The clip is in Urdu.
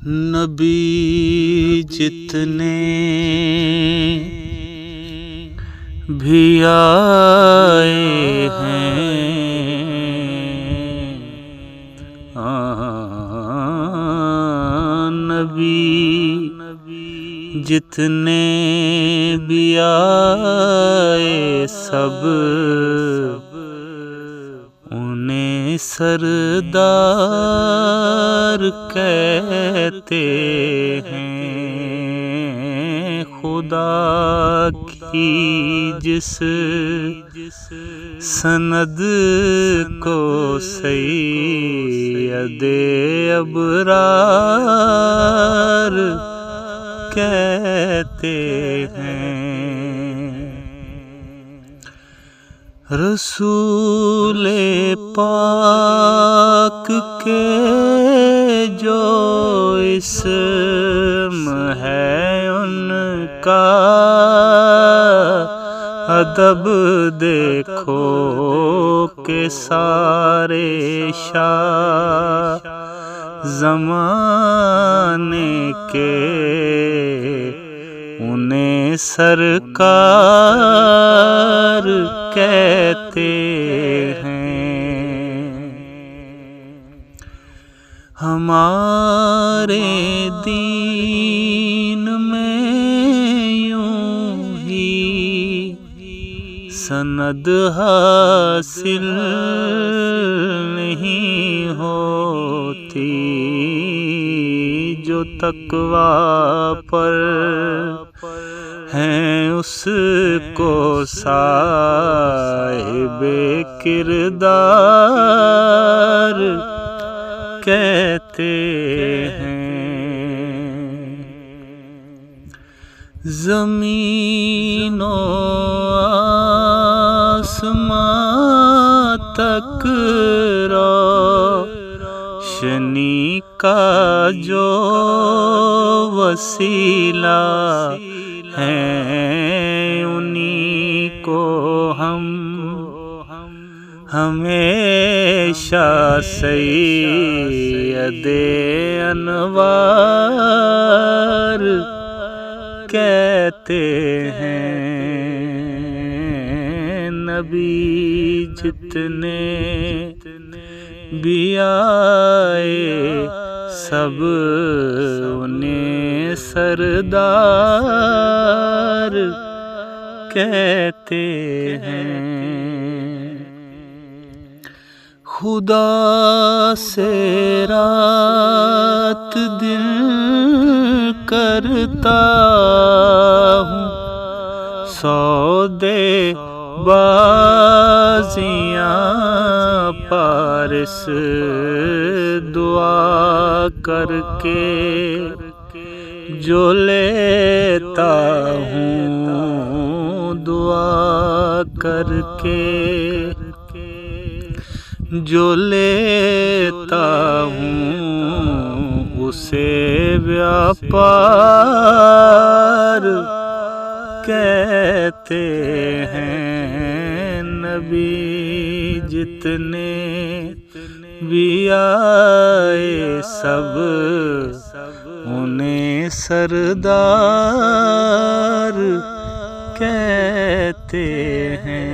نبی جتنے بھی آئے ہیں نبی جتنے بھی آئے سب انہیں سردار کہتے ہیں۔ خدا کی جس سند کو سید ابرار کہتے ہیں۔ رسول پاک کے جو اسم ہے ان کا ادب دیکھو کہ سارے شاہ زمانے کے انہیں سرکار کہتے ہیں۔ ہمارے دین میں یوں ہی سند حاصل نہیں ہوتی، جو تقویٰ پر ہیں اس کو صاحب کردار کہتے ہیں۔ زمین و آسمان تک روشنی کا جو وسیلہ ہے انہی کو ہم ہمیشہ سید انوار کہتے ہیں۔ نبی جتنے بھی آئے سب انہیں سردار کہتے ہیں۔ خدا سے رات دن کرتا ہوں سودے بازیاں پارس دعا کر کے جو لیتا ہوں دعا کر کے جو لیتا ہوں اسے ویاپار کہتے ہیں۔ نبی جتنے بھی آئے سب انہیں سردار کہتے ہیں۔